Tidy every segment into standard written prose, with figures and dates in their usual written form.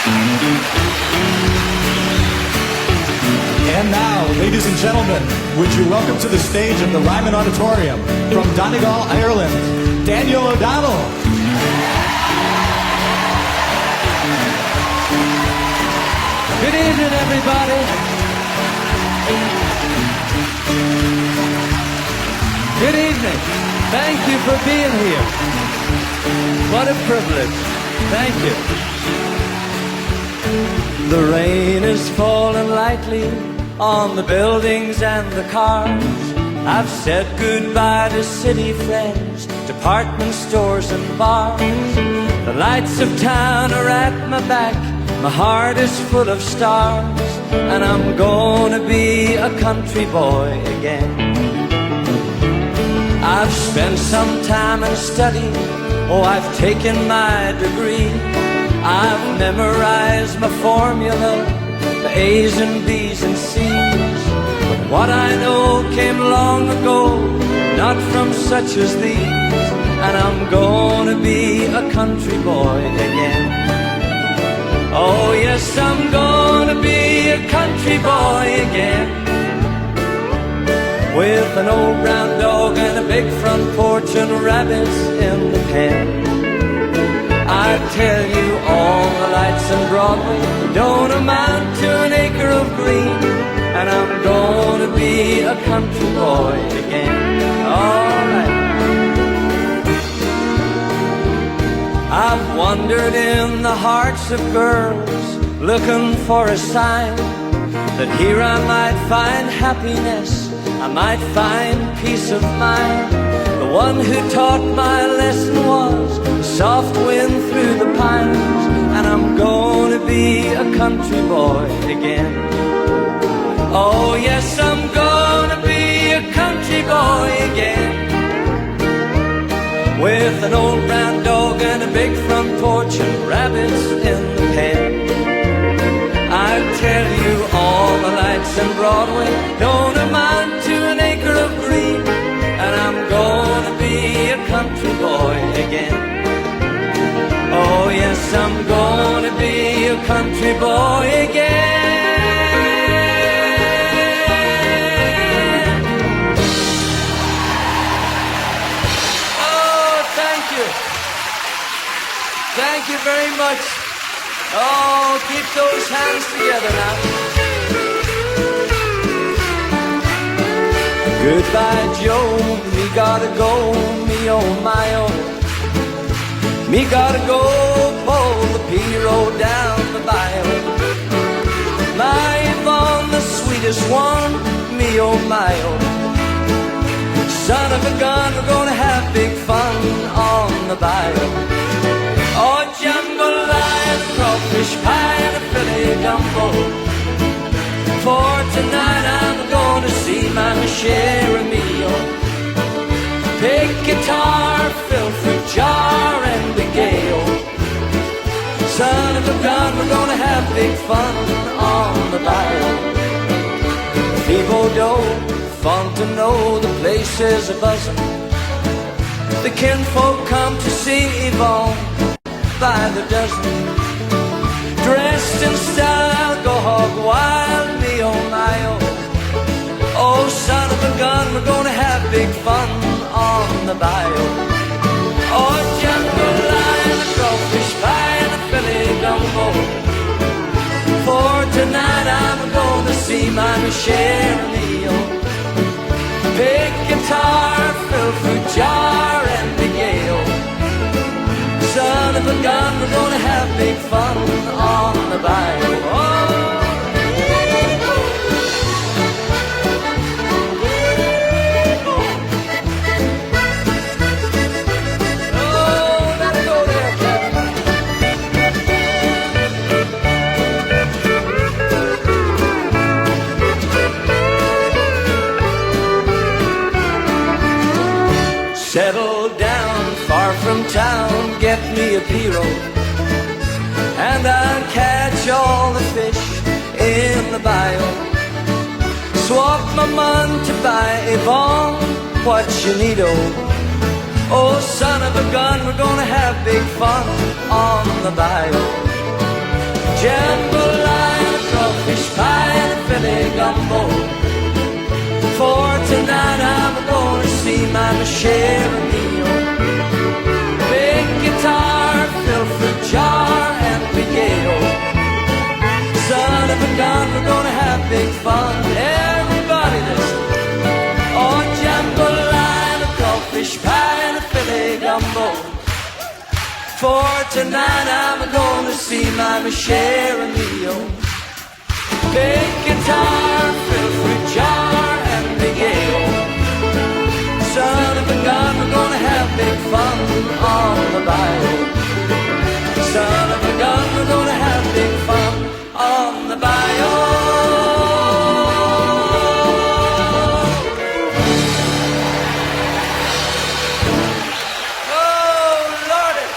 And now, ladies and gentlemen, would you welcome to the stage of the Ryman Auditorium from Donegal, Ireland, Daniel O'Donnell. Good evening, everybody. Good evening. Thank you for being here. What a privilege. Thank you. The rain is falling lightly on the buildings and the cars. I've said goodbye to city friends, department stores and bars. The lights of town are at my back, my heart is full of stars, and I'm gonna be a country boy again. I've spent some time in study, oh, I've taken my degree. I've memorized my formula, the A's and B's and C's. But what I know came long ago, not from such as these. And I'm gonna be a country boy again. Oh yes, I'm gonna be a country boy again. With an old brown dog and a big front porch and rabbits in the pen. I tell you, all the lights in Broadway don't amount to an acre of green. And I'm gonna be a country boy again. All right. I've wandered in the hearts of girls, looking for a sign that here I might find happiness, I might find peace of mind. The one who taught my lesson was the soft wind through the pines. And I'm gonna be a country boy again. Oh yes, I'm gonna be a country boy again. With an old brown dog and a big front porch and rabbits in the pen. I tell you, all the lights in Broadway don't amount to an acre of green. And I'm gonna be a country boy again. Oh yes, I'm gonna be a country boy again. Oh, thank you. Thank you very much. Oh, keep those hands together now. Goodbye, Joe, me gotta go, me oh my oh. Me gotta go pull the P road down the bayou. My Yvonne, the sweetest one, me oh my oh. Son of a gun, we're gonna have big fun on the bayou. Oh, jambalaya, crawfish pie, and a Philly gumbo. For tonight I'm gonna see my share of meal. Pick guitar, fill fruit jar, and the gale. Son of a gun, we're gonna have big fun on the bayou. People don't fun to know the place is a buzzin'. The kinfolk come to see Yvonne by the dozen. Dressed in style, go hog wild, me oh my oh. Oh, son of a gun, we're gonna have big fun on the bayou. Oh, jambalaya, the crawfish pie, and a Philly gumbo. For tonight I'm gonna see my share of meal. Big guitar, fill fruit jar, and the gale. Son of a gun, we're gonna have big fun on the bayou. Oh. Settle down far from town, get me a P-road, and I'll catch all the fish in the bayou. Swap my money to buy Yvonne what you need, oh, son of a gun, we're gonna have big fun on the bayou. jambalaya, crawfish pie, and a Philly gumbo. For tonight I'm gonna see my share of meal. Big guitar, fill fruit jar, and piano. Son of a gun, we're gonna have big fun. Everybody listen. Oh, jambalaya, crawfish pie, and a Philly gumbo. For tonight I'm gonna see my share of meal. Big guitar, fill fruit jar, and big ale. Son of a gun, we're gonna have big fun on the bayou. Son of a gun, we're gonna have big fun on the bayou. Oh, Lordy!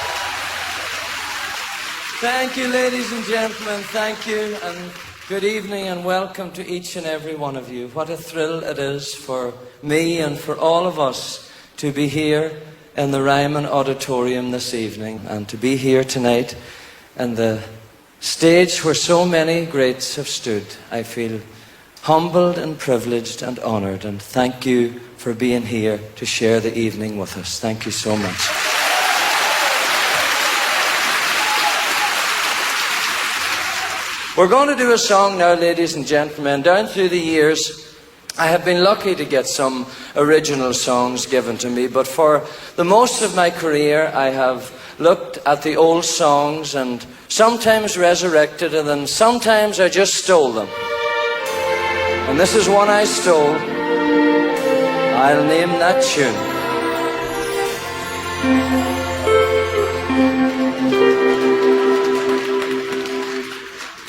Thank you, ladies and gentlemen. Thank you, and good evening, and welcome to each and every one of you. What a thrill it is for me and for all of us to be here in the Ryman Auditorium this evening, and to be here tonight in the stage where so many greats have stood. I feel humbled and privileged and honoured, and thank you for being here to share the evening with us. Thank you so much. We're going to do a song now, ladies and gentlemen. Down through the years, I have been lucky to get some original songs given to me, but for the most of my career, I have looked at the old songs and sometimes resurrected them, and sometimes I just stole them. And this is one I stole. I'll name that tune.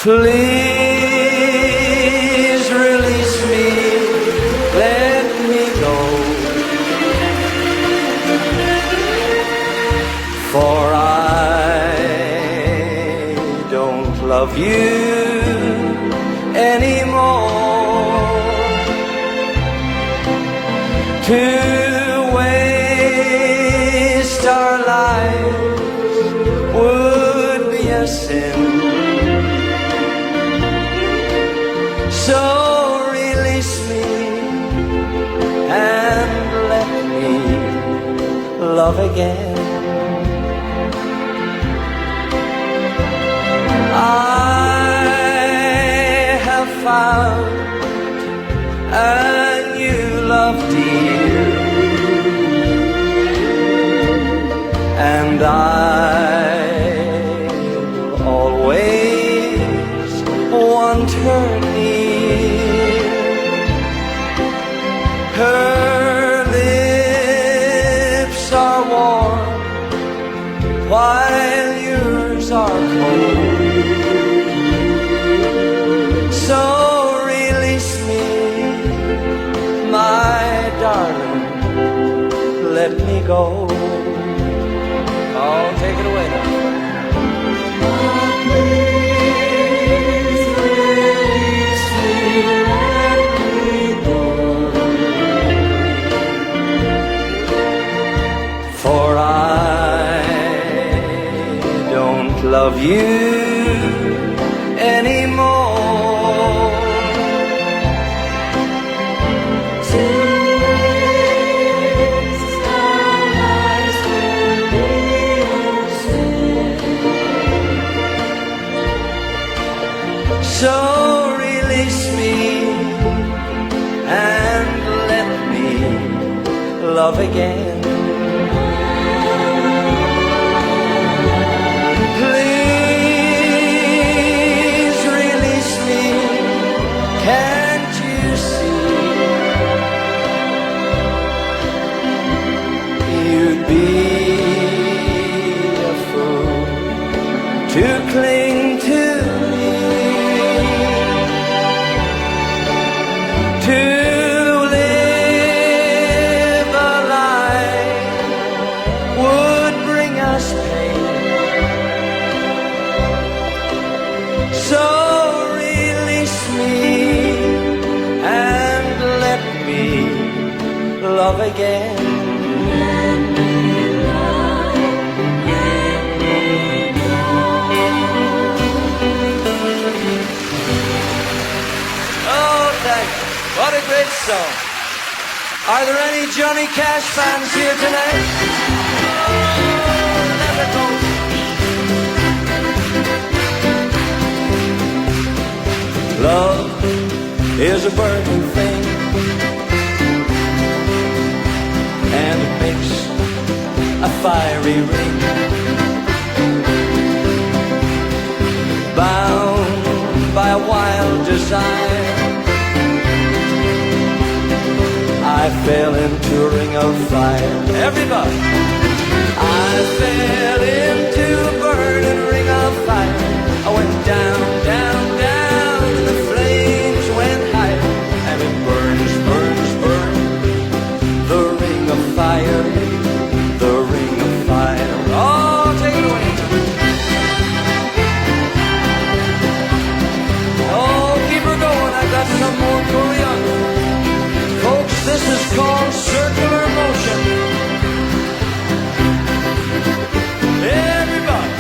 Please release me, let me go, for I don't love you anymore. To waste our lives would be a sin. So release me and let me love again. I have found a new love, dear, and I'll always want her near. Her lips are warm while yours are cold. So release me, my darling, let me go. Oh, take it away now. For I don't love you anymore. To waste our lives would be a sin. So release me and let me love again. Can't you see? You'd be a fool to cling to me, to live a life would bring us pain. So love again. What a great song. Are there any Johnny Cash fans here tonight? Oh, never go. Love is a burning thing, and it makes a fiery ring, bound by a wild desire. I fell into a ring of fire. Everybody! I fell into a burning ring of fire. I went down, down, down, and the flames went higher. And it burns, burns, burns, the ring of fire, the ring of fire. Oh, take it away. Oh, keep her going. I got some more choreography. Folks, this is called circular motion. Everybody.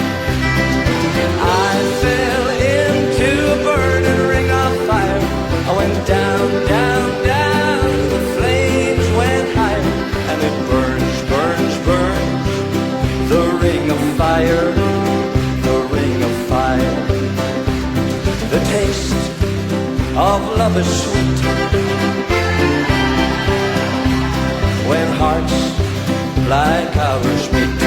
I fell into a burning ring of fire. I went down, down, down, the flames went higher. And it burns, burns, burns, the ring of fire, the ring of fire. The taste of love is sweet when hearts like ours meet.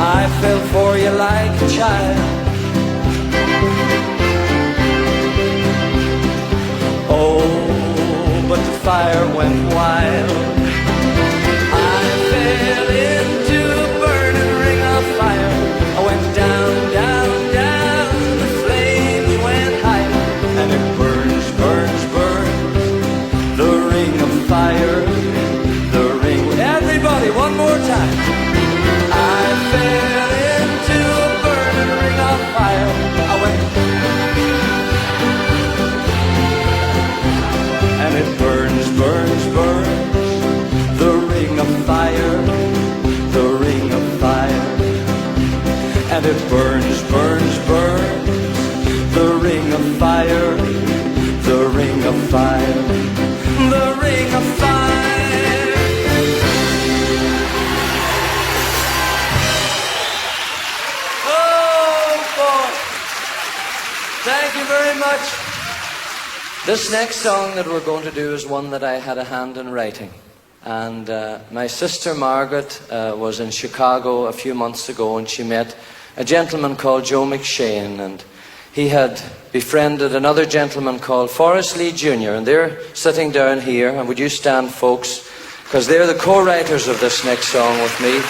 I fell for you like a child. Oh, but the fire went wild. I fell into a burning ring of fire. I went down, down, down, the flames went higher. And it burns, burns, burns, the ring of fire, the ring. Everybody, one more time. I fell into a burning ring of fire. I went, and it burns, burns, burns, the ring of fire, the ring of fire. And it burns, burns, burns, the ring of fire, the ring of fire, the ring of fire. Oh, boy. Thank you very much. This next song that we're going to do is one that I had a hand in writing. And my sister Margaret was in Chicago a few months ago, and she met a gentleman called Joe McShane, and he had befriended another gentleman called Forrest Lee Jr., and they're sitting down here. And would you stand, folks, because they're the co-writers of this next song with me.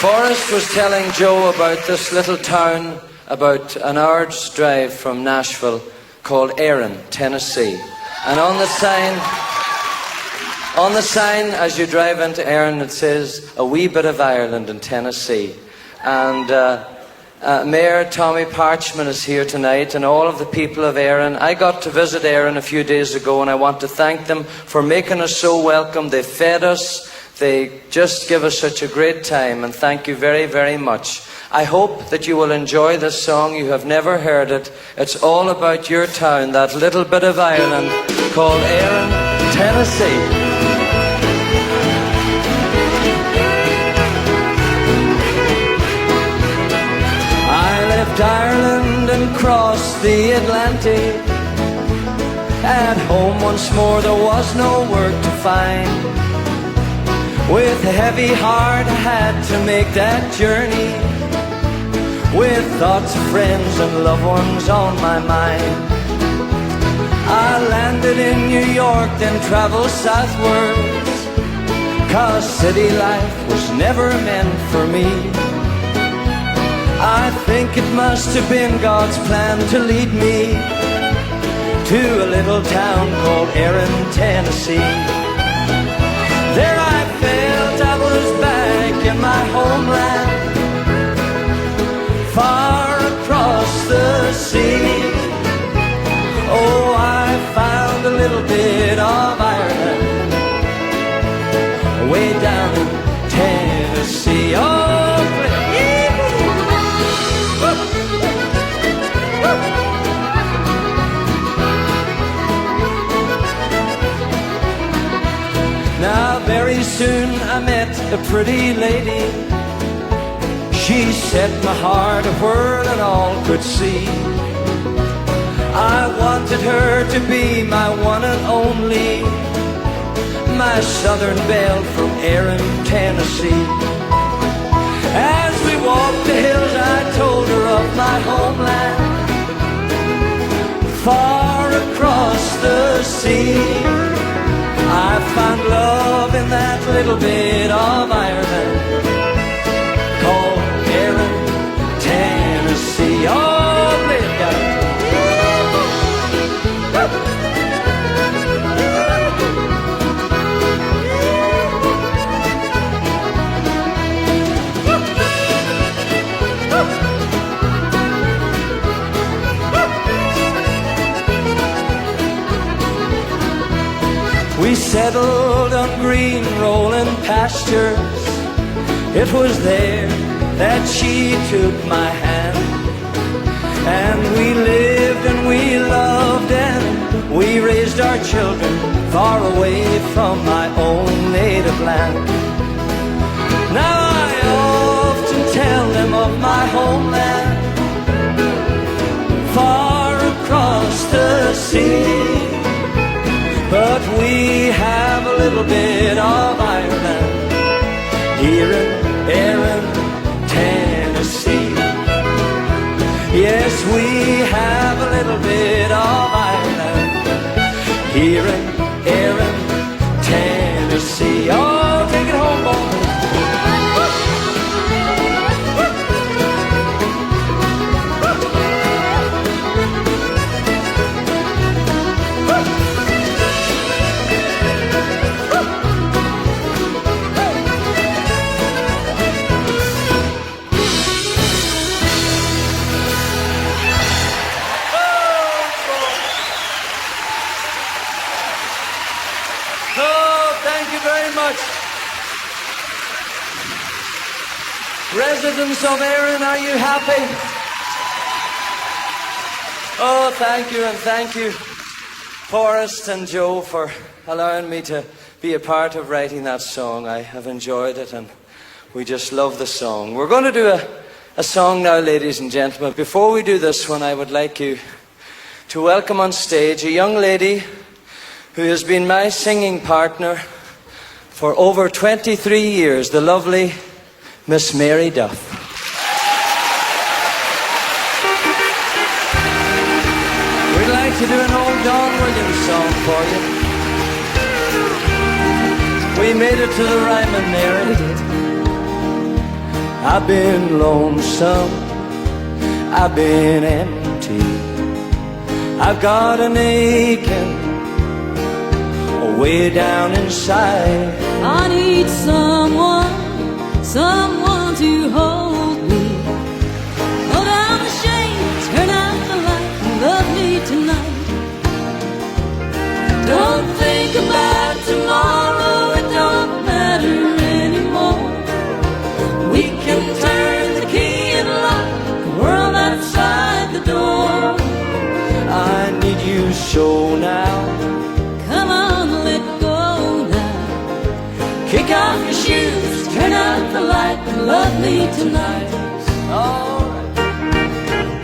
Forrest was telling Joe about this little town about an hour's drive from Nashville called Erin, Tennessee. And on the sign as you drive into Erin, it says, "A wee bit of Ireland in Tennessee." And Mayor Tommy Parchman is here tonight, and all of the people of Erin. I got to visit Erin a few days ago, and I want to thank them for making us so welcome. They fed us. They just give us such a great time, and thank you very, very much. I hope that you will enjoy this song. You have never heard it. It's all about your town, that little bit of Ireland called Erin, Tennessee. I left Ireland and crossed the Atlantic. At home once more there was no work to find. With a heavy heart I had to make that journey, with thoughts of friends and loved ones on my mind. I landed in New York, then traveled southwards, 'cause city life was never meant for me. I think it must have been God's plan to lead me to a little town called Erin, Tennessee. There I felt I was back in my homeland, far across the sea. Oh, I found a little bit of Ireland way down in Tennessee. Oh, Now very soon I met a pretty lady. She set my heart where and all could see. I wanted her to be my one and only, my southern belle from Erin, Tennessee. As we walked the hills I told her of my homeland, far across the sea. I found love in that little bit of Ireland called Erin, Tennessee. Oh, please, got it. We settled on green rolling pastures. It was there that she took my hand, and we lived and we loved and we raised our children far away from my own native land. Now I often tell them of my homeland, far across the sea. But we have a little bit of Ireland here in Erin, Tennessee. Yes, we have a little bit of Ireland here in Erin, Tennessee. Oh, take it home, boys. Residents of Erin, are you happy? Oh, thank you, and thank you, Forrest and Joe, for allowing me to be a part of writing that song. I have enjoyed it, and we just love the song. We're going to do a song now, ladies and gentlemen. Before we do this one, I would like you to welcome on stage a young lady who has been my singing partner for over 23 years, the lovely Miss Mary Duff. We'd like to do an old Don Williams song for you. We made it to the Ryman, Mary. We did. I've been lonesome, I've been empty, I've got an aching way down inside. I need someone to hold me. Put down the shade, turn out the light, and love me tonight. Don't think about tomorrow, it don't matter anymore. We can turn the key and lock the world outside the door. I need you so now. Come on, let go now. Kick off your shoes, Turn out the light and love me tonight. all right.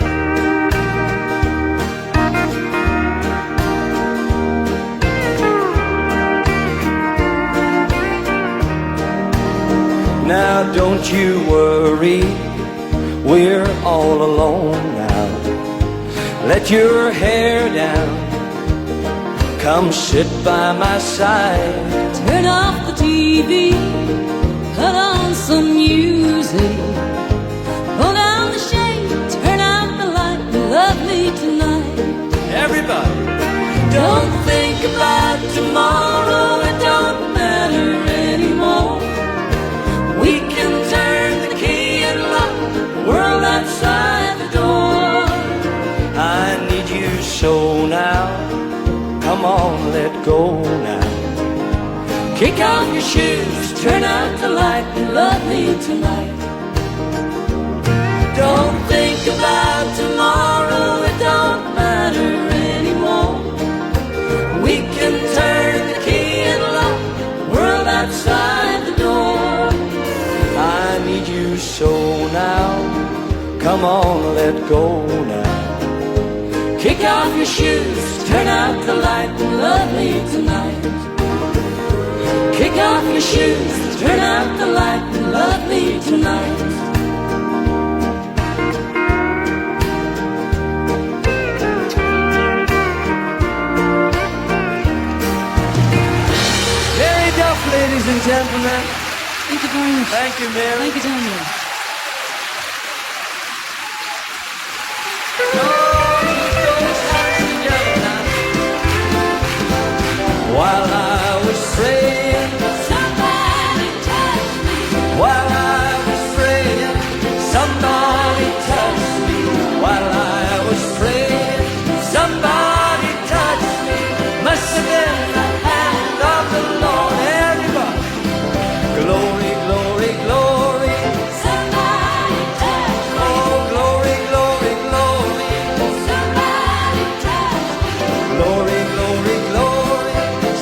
Now don't you worry, we're all alone now. Let your hair down, come sit by my side. Turn off the TV, put on some music. Pull down the shade, turn out the light, and love me tonight. Everybody, Don't think about tomorrow, it don't matter anymore. We can turn the key and lock the world outside the door. I need you so now. Come on, let go now. Kick off your shoes, turn out the light, and love me tonight. Don't think about tomorrow, it don't matter anymore. We can turn the key and lock the world Come on, let go now. Kick off your shoes, turn out the light, and love me tonight. Kick off your shoes, turn out the light, and love me tonight. Mary Duff, ladies and gentlemen. Thank you very much. Thank you, Mary. Thank you, Daniel. While I was praying, Somebody touch me. while I was praying, somebody touched me. While I was praying, somebody touched me. Must have been the hand of the Lord. Everybody, glory, glory, glory. Somebody touch me. Oh, glory, glory, glory. Somebody touch me. Glory, glory, glory.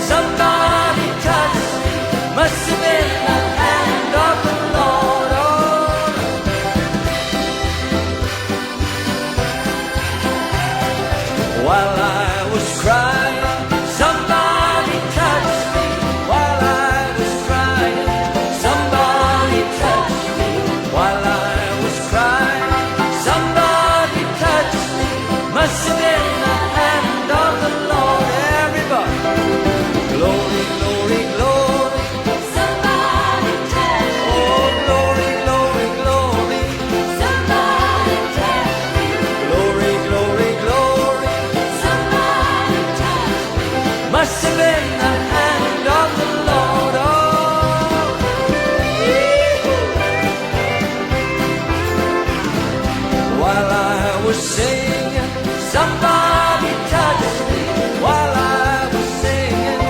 Somebody touched me. Must have been the hand of the Lord. Oh. While I was crying, somebody touched me. While I was crying, somebody touched me. While I was crying, somebody touched me. Must have been the hand of the Lord. Everybody, glory, glory, glory. Somebody touch me. Oh, glory, glory, glory. Somebody touch me. Glory, glory, glory. Somebody touch me. Must have been the hand of the Lord. Oh. While I was singing, somebody touched me. While I was singing,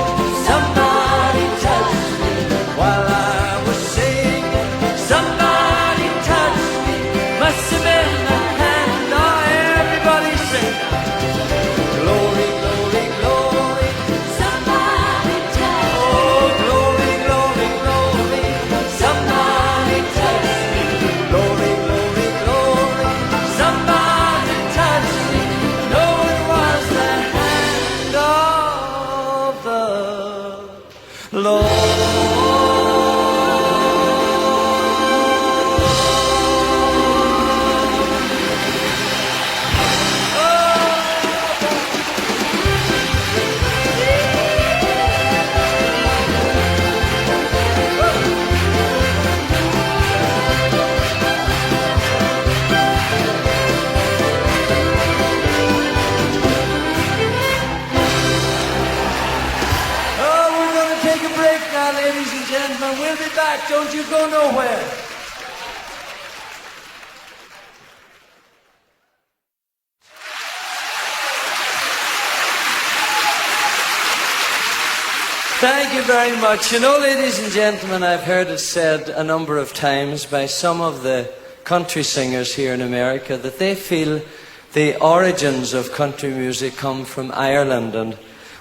somebody touched me. While I was singing, somebody touched me. Must have been the hand of everybody singing. Glory, glory, glory. Somebody touch me. Oh, glory, glory, glory. Somebody touched me. Glory, glory, glory. Somebody touched me. No, it was the hand of the Lord. Oh, we're going to take a break now, ladies and gentlemen. We'll be back. Don't you go nowhere. Thank you very much. You know, ladies and gentlemen, I've heard it said a number of times by some of the country singers here in America that they feel the origins of country music come from Ireland. And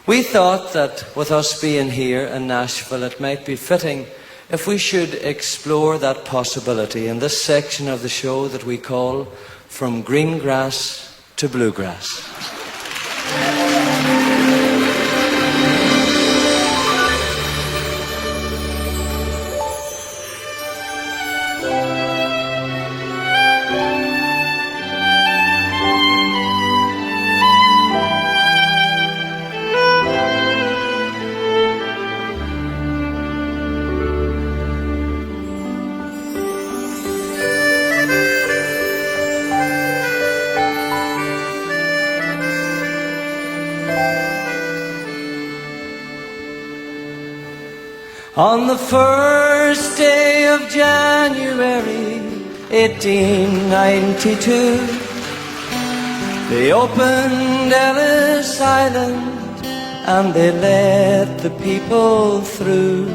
we thought that with us being here in Nashville, it might be fitting if we should explore that possibility in this section of the show that we call From Green Grass to Bluegrass. On the first day of January 1892, they opened Ellis Island and they let the people through.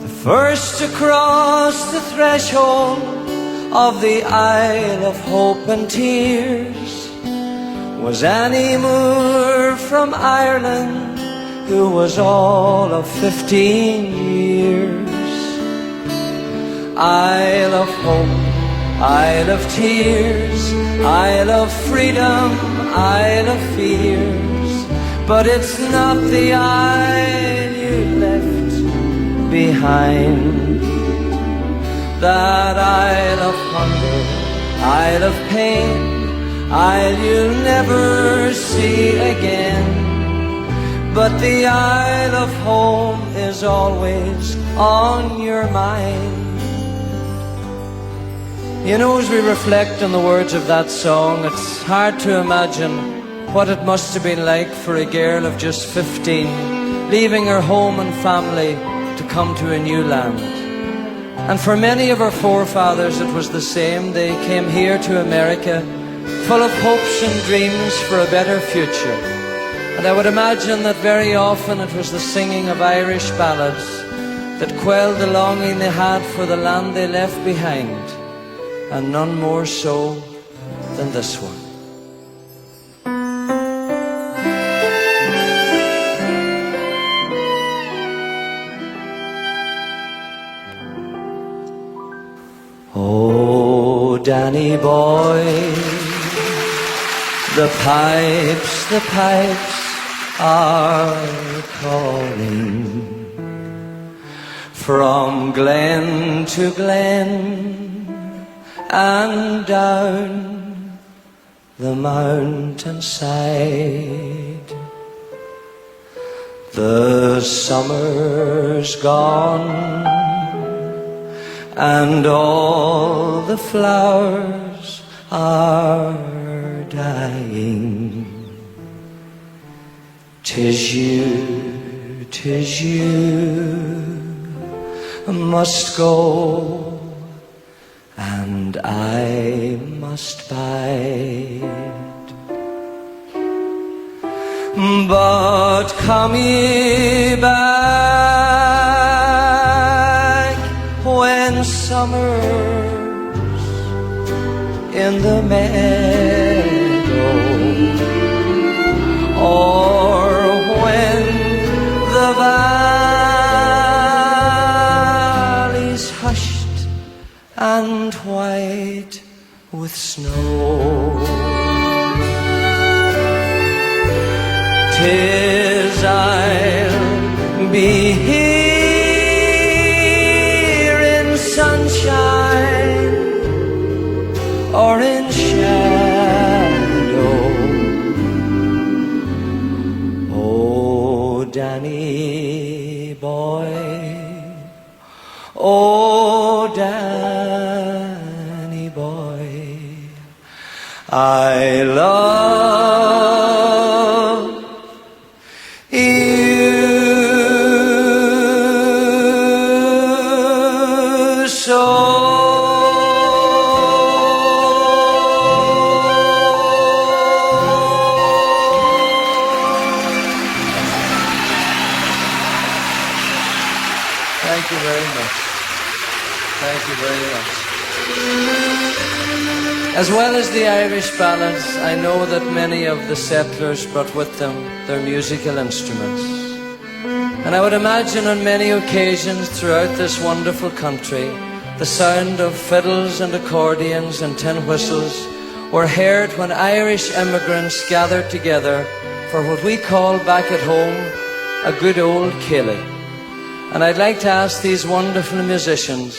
The first to cross the threshold of the Isle of Hope and Tears was Annie Moore from Ireland, who was all of 15 years. Isle of hope, Isle of tears, Isle of freedom, Isle of fears. But it's not the isle you left behind. That isle of hunger, isle of pain, isle you'll never see again. But the isle of home is always on your mind. You know, as we reflect on the words of that song, it's hard to imagine what it must have been like for a girl of just 15, leaving her home and family to come to a new land. And for many of our forefathers it was the same. They came here to America full of hopes and dreams for a better future. And I would imagine that very often it was the singing of Irish ballads that quelled the longing they had for the land they left behind, and none more so than this one. Oh, Danny boy, the pipes are calling from glen to glen and down the mountainside. The summer's gone and all the flowers are dying. 'Tis you must go, and I must bide. But come ye back when summer's in the meadow, or when the valley's hushed and white with snow. 'Tis I'll be here in sunshine or in shadow. Oh, Danny boy, oh, Danny boy, I love you so. Thank you very much. Thank you very much. As well as the Irish ballads, I know that many of the settlers brought with them their musical instruments. And I would imagine on many occasions throughout this wonderful country, the sound of fiddles and accordions and tin whistles were heard when Irish immigrants gathered together for what we call back at home a good old ceilidh. And I'd like to ask these wonderful musicians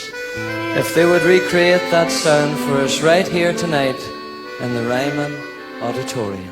if they would recreate that sound for us right here tonight in the Ryman Auditorium.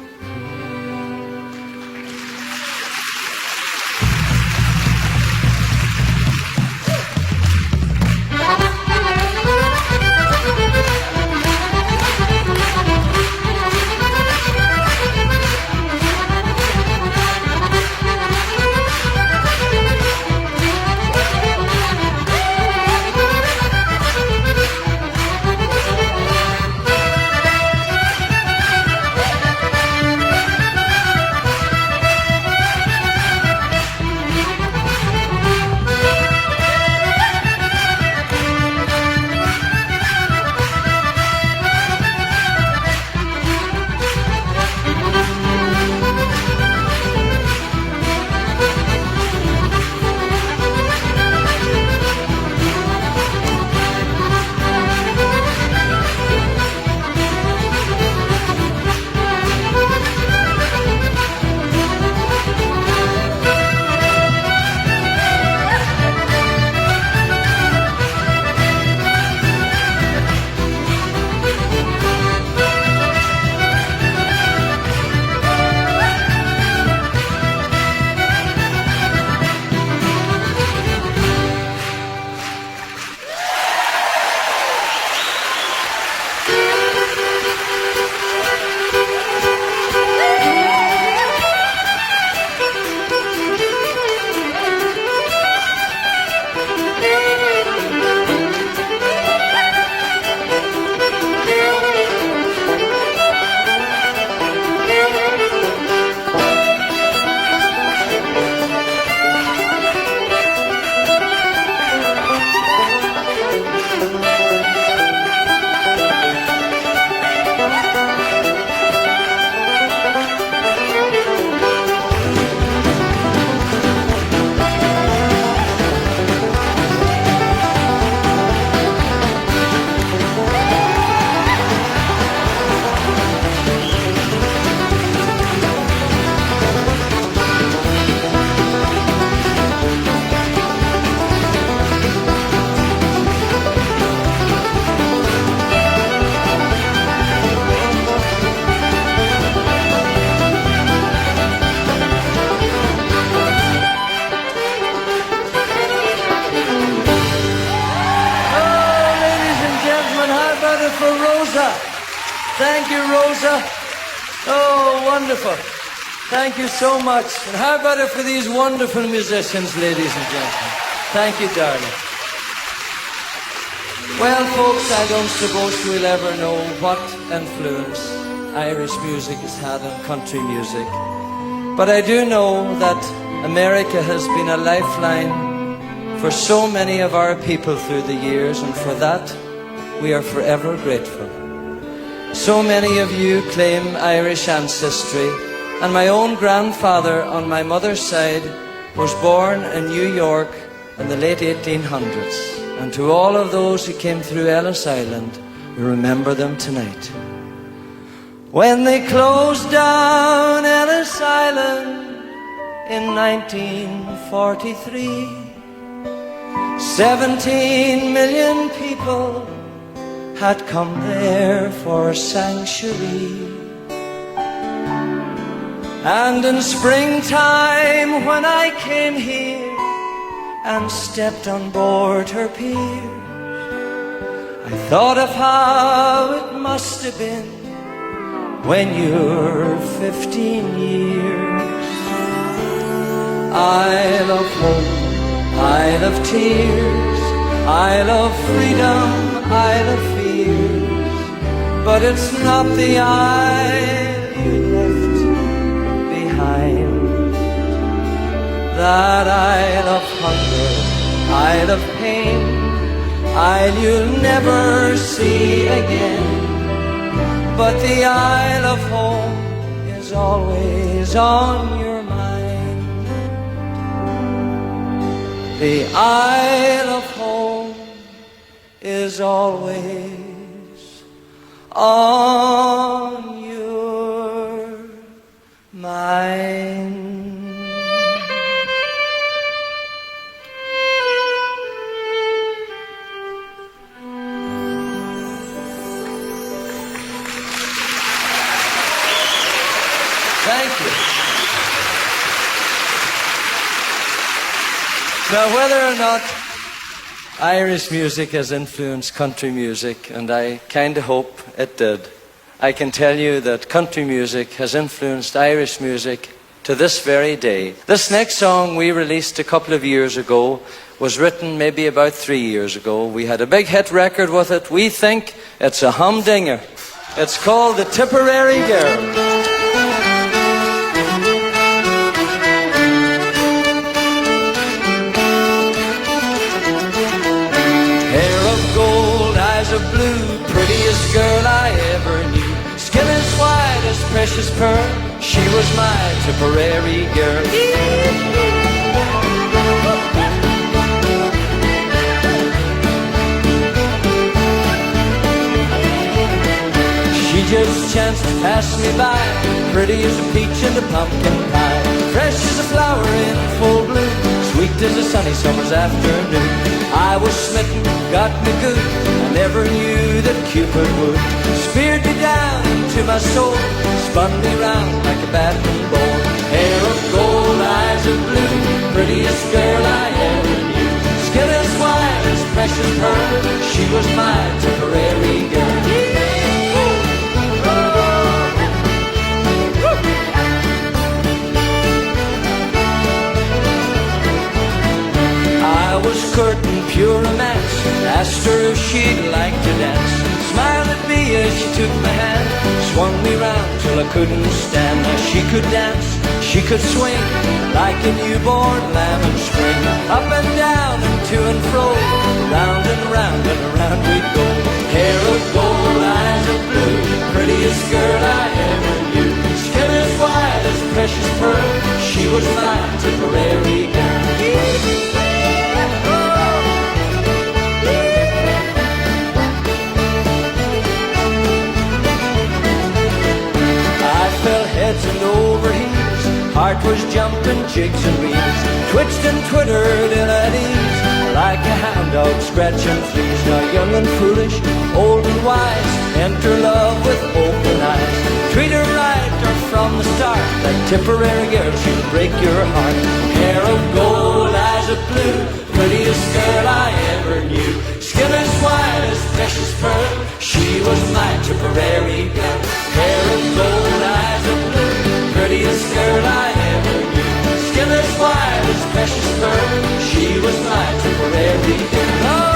Thank you, Rosa. Oh, wonderful. Thank you so much. And how about it for these wonderful musicians, ladies and gentlemen? Thank you, darling. Well, folks, I don't suppose we'll ever know what influence Irish music has had on country music. But I do know that America has been a lifeline for so many of our people through the years, and for that we are forever grateful. So many of you claim Irish ancestry, and my own grandfather on my mother's side was born in New York in the late 1800s. And to all of those who came through Ellis Island, we remember them tonight. When they closed down Ellis Island in 1943, 17 million people had come there for sanctuary. And in springtime when I came here and stepped on board her pier, I thought of how it must have been when you're 15 years. I love home, I love tears, I love freedom, I love fears, but it's not the Isle you left behind. That Isle of hunger, Isle of pain, Isle you'll never see again. But the Isle of home is always on your mind. The Isle of home is always on your mind. Thank you. Now, whether or not Irish music has influenced country music, and I kind of hope it did, I can tell you that country music has influenced Irish music to this very day. This next song we released a couple of years ago was written maybe about 3 years ago. We had a big hit record with it. We think it's a humdinger. It's called The Tipperary Girl. Of blue, prettiest girl I ever knew. Skin as white as precious pearl. She was my Tipperary girl. She just chanced to pass me by, pretty as a peach in the pumpkin pie, fresh as a flower in full bloom, sweet as a sunny summer's afternoon. I was smitten, got me good. I never knew that Cupid would. Speared me down into my soul, spun me round like a batting ball. Hair of gold, eyes of blue, prettiest girl I ever knew. Skin as white as precious pearl. She was my Tipperary girl. I was courting pure romance, asked her if she'd like to dance. Smiled at me as she took my hand, swung me round till I couldn't stand. Now she could dance, she could swing, like a newborn lamb in spring. Up and down and to and fro, round and round and around we'd go. Hair of gold, eyes of blue, prettiest girl I ever knew. Skin as white as precious pearl, she was my Tipperary girl. Heads and over heels, heart was jumping jigs and reels, twitched and twittered ill at ease, like a hound dog scratching fleas. Now young and foolish, old and wise, enter love with open eyes. Treat her right or from the start, that Tipperary girl, she'll break your heart. Hair of gold, eyes of blue, prettiest girl I ever knew. Skin as white as precious pearl, she was my Tipperary girl. this precious bird. She was my temporary girl.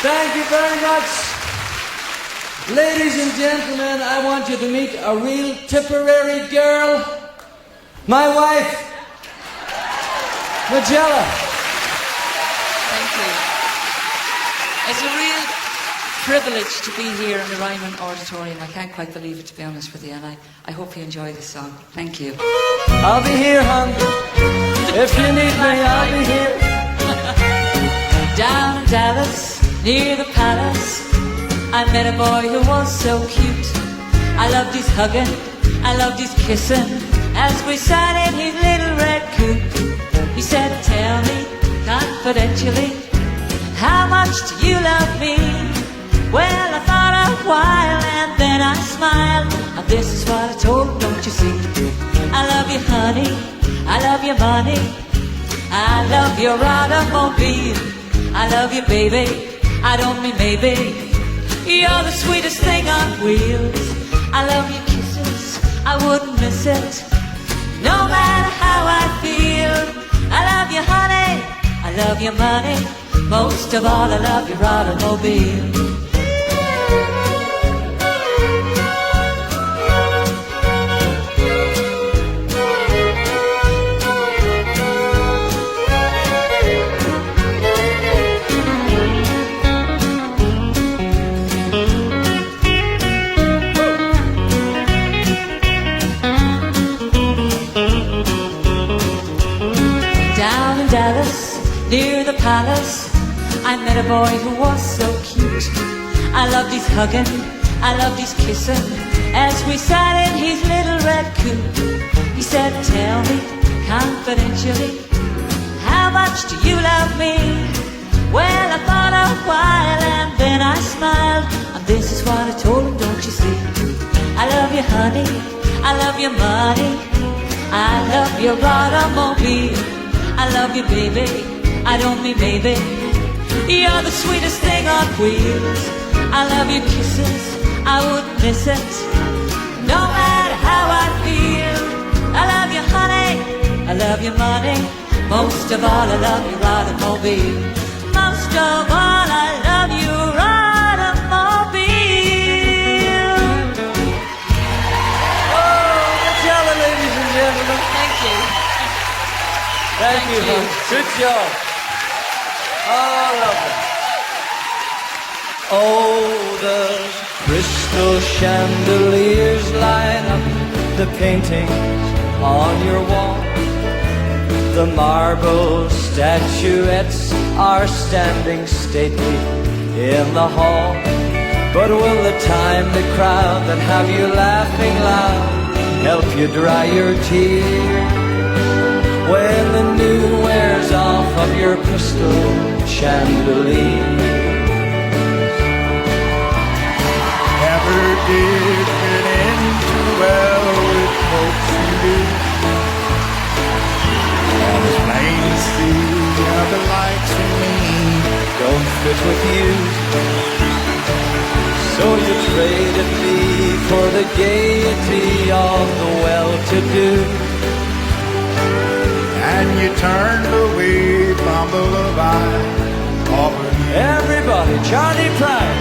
Thank you very much. Ladies and gentlemen, I want you to meet a real Tipperary girl, my wife, Magella. Thank you. It's a real privilege to be here in the Ryman Auditorium. I can't quite believe it, to be honest with you, and I hope you enjoy this song. Thank you. I'll be here, hon. If you need me, I'll be here. Down in Dallas, near the palace, I met a boy who was so cute. I loved his hugging, I loved his kissing, as we sat in his little red coupe. He said, tell me confidentially, how much do you love me? Well, I thought a while and then I smiled, and this is what I told him, don't you see? I love you, honey, I love your money, I love your automobile, I love you, baby, I don't mean maybe. You're the sweetest thing on wheels. I love your kisses, I wouldn't miss it, no matter how I feel. I love you, honey, I love your money, most of all I love your automobile. Dallas, near the palace, I met a boy who was so cute. I loved his hugging, I loved his kissing, as we sat in his little red coupe. He said, tell me confidentially, how much do you love me? Well, I thought a while and then I smiled, and this is what I told him, don't you see? I love you, honey, I love your money, I love your automobile, I love you, baby, I don't mean maybe. You're the sweetest thing on wheels. I love your kisses, I wouldn't miss it, no matter how I feel. I love you, honey, I love your money, most of all I love your automobile. Most of all I love your automobile. Oh, Magella, ladies and gentlemen. Thank you. Thank you, hon. Good job. Oh, lovely. Oh, the crystal chandeliers light up the paintings on your wall. The marble statuettes are standing stately in the hall. But will the timely crowd that have you laughing loud help you dry your tears when the new wears off of your crystal chandelier? Never did fit in too well with folks who do. And it's plain to see how the likes of me Don't fit with you, so you traded me for the gaiety of the well-to-do. and you turned away from the love I offered you. Everybody, Johnny Pride.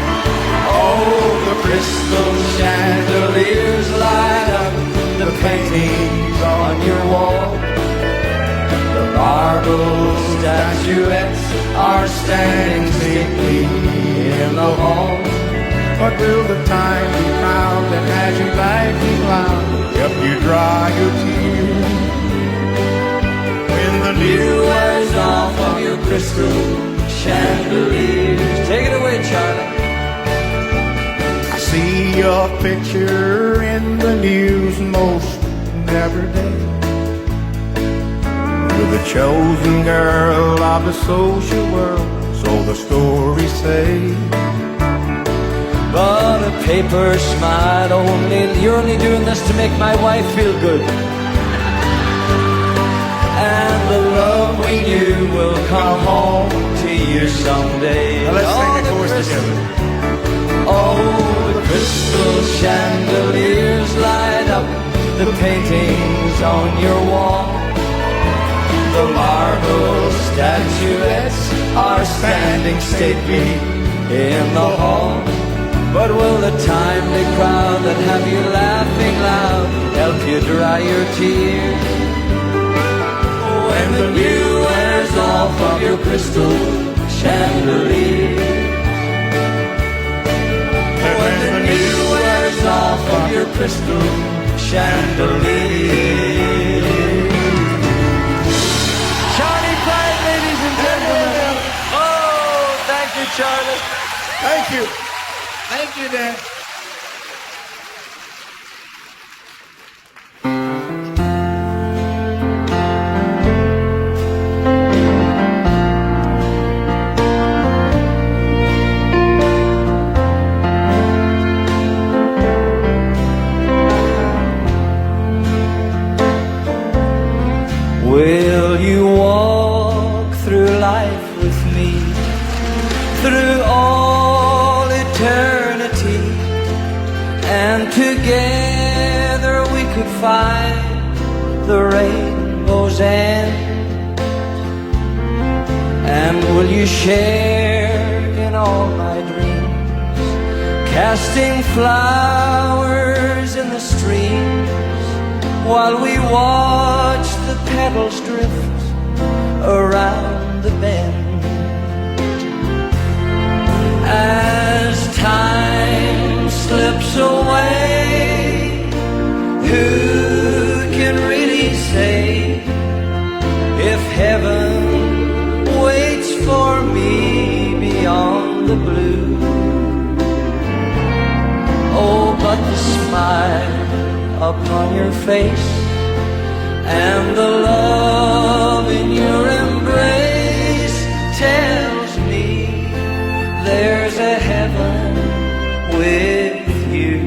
Oh, the crystal chandeliers light up the paintings on your wall. The marble statuettes are standing stately in the hall. But will the time be found that has you laughing loud, help you dry your tears? When the New wears off of your crystal chandeliers. Take it away, Charlie. I see your picture in the news most every day. You're the chosen girl of the social world, so the stories say. but a paper smile. You're only doing this to make my wife feel good. And the love we knew will come home to you someday. Now let's sing the chorus together. Oh, the crystal chandeliers light up the paintings on your wall. The marble statuettes are standing stately in the hall. But will the timely crowd that have you laughing loud help you dry your tears? When the dew wears off of your crystal chandelier. When the dew wears off of your crystal chandelier. Charlie Pride, ladies and gentlemen. Oh, thank you, Charlie. Thank you. Thank you, Dan. Will you walk through life with me, through all eternity, and together we could find the rainbow's end? And will you share in all my dreams, casting flowers in the streams, while we watch the petals drift around the bend? As time slips away, who can really say if heaven waits for me beyond the blue? Oh, but the smile upon your face and the love in your embrace tells me there's a heaven with you.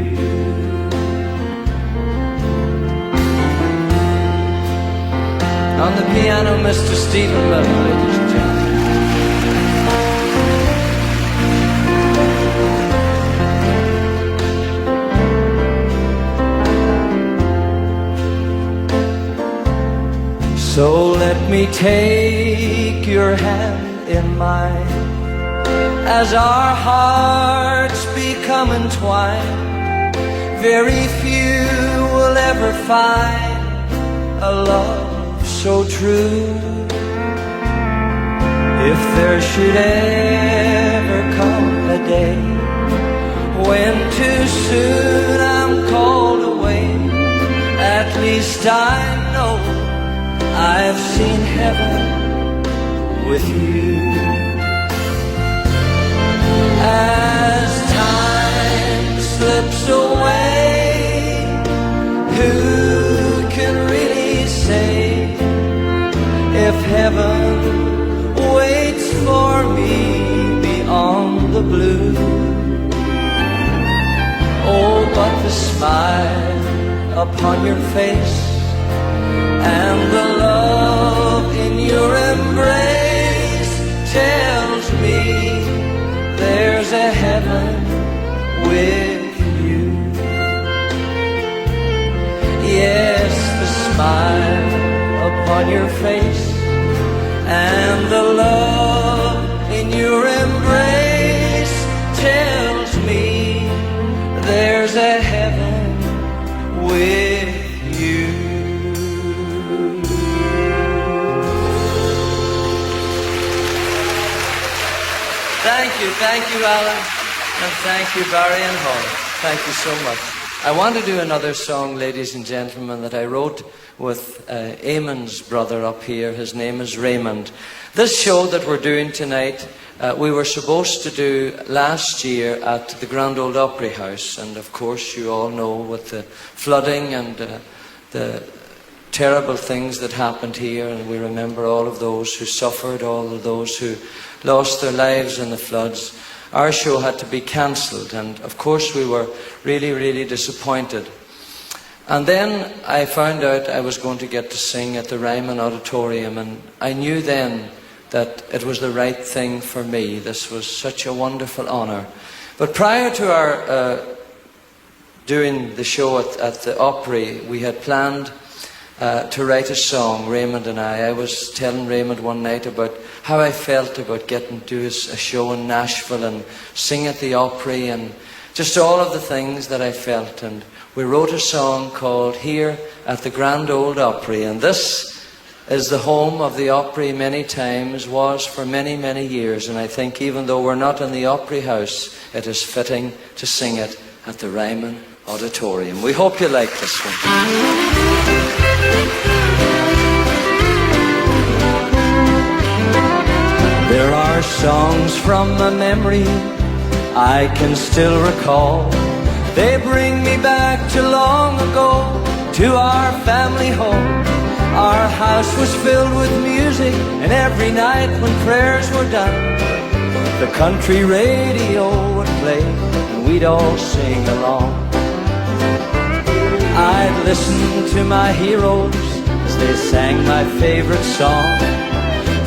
On the piano, Mr. Stephen Miller, ladies and gentlemen. So let me take your hand in mine as our hearts become entwined. Very few will ever find a love so true. If there should ever come a day when too soon I'm called away, at least I know I've seen heaven with you. As time slips away, who can really say if heaven waits for me beyond the blue? Oh, but the smile upon your face and the love in your embrace tells me there's a heaven with you. Yes, the smile upon your face and the love in your embrace tells me there's a heaven with you. Thank you, Alan, and thank you, Barry and Holly. Thank you so much. I want to do another song, ladies and gentlemen, that I wrote with Eamon's brother up here. His name is Raymond. This show that we're doing tonight, we were supposed to do last year at the Grand Ole Opry House, and of course you all know with the flooding and the terrible things that happened here, and we remember all of those who suffered, all of those who lost their lives in the floods. our show had to be cancelled, and of course we were really, really disappointed. And then I found out I was going to get to sing at the Ryman Auditorium, and I knew then that it was the right thing for me. This was such a wonderful honour. But prior to our doing the show at the Opry, we had planned to write a song, Raymond and I. I was telling Raymond one night about how I felt about getting to do a show in Nashville and sing at the Opry, and just all of the things that I felt. And we wrote a song called Here at the Grand Old Opry, and this is the home of the Opry many times, was for many, many years, and I think even though we're not in the Opry House, it is fitting to sing it at the Ryman Auditorium. We hope you like this one. There are songs from my memory I can still recall. They bring me back to long ago, to our family home. Our house was filled with music, and every night when prayers were done, the country radio would play, and we'd all sing along. I'd listen to my heroes as they sang my favorite song,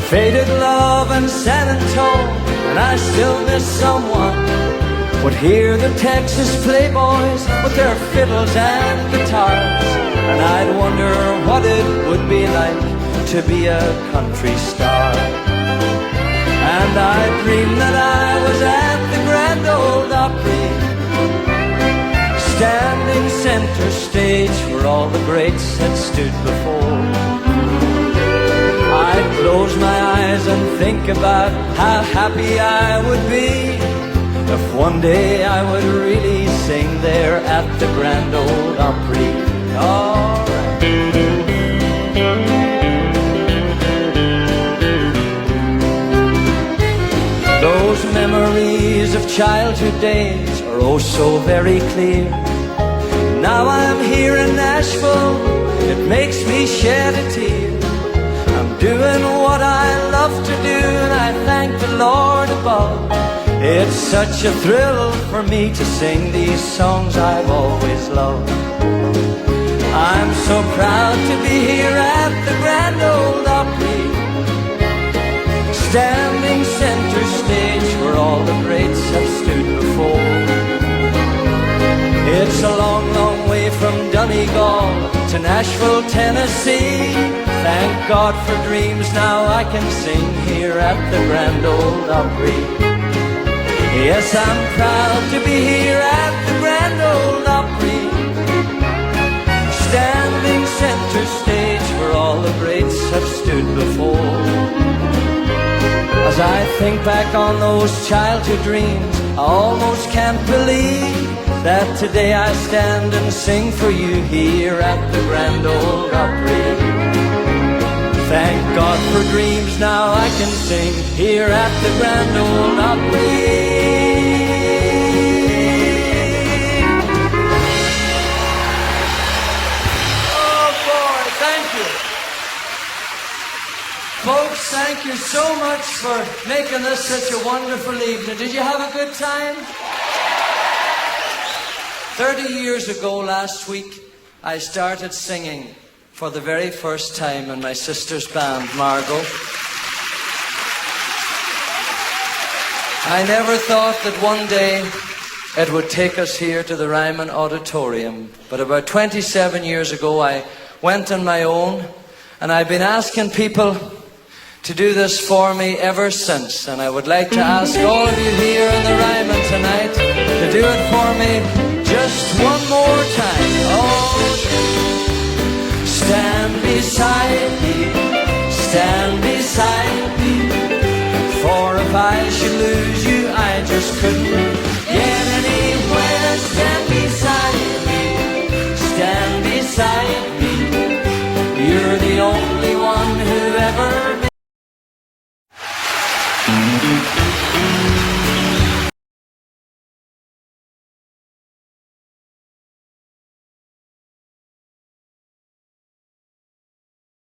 Faded Love and San Antone, and I still miss someone. Would hear the Texas Playboys with their fiddles and guitars, and I'd wonder what it would be like to be a country star. And I dreamed that I was at the Grand Old Opry, standing center stage where all the greats had stood before. I'd close my eyes and think about how happy I would be if one day I would really sing there at the Grand Old Opry. All right. Those memories of childhood days are oh so very clear. Now I'm here in Nashville, it makes me shed a tear. I'm doing what I love to do, and I thank the Lord above. It's such a thrill for me to sing these songs I've always loved. I'm so proud to be here at the Grand Old Opry, standing center stage where all the greats have stood before. It's a long, long way from Donegal to Nashville, Tennessee. Thank God for dreams, now I can sing here at the Grand Old Opry. Yes, I'm proud to be here at the Grand Old Opry, standing center stage where all the greats have stood before. As I think back on those childhood dreams, I almost can't believe that today I stand and sing for you here at the Grand Old Opry. Thank God for dreams, now I can sing here at the Grand Old Opry. Oh boy, thank you. Folks, thank you so much for making this such a wonderful evening. Did you have a good time? 30 years ago last week, I started singing for the very first time in my sister's band, Margot. I never thought that one day it would take us here to the Ryman Auditorium, but about 27 years ago I went on my own, and I've been asking people to do this for me ever since, and I would like to ask all of you here in the Ryman tonight to do it for me just one more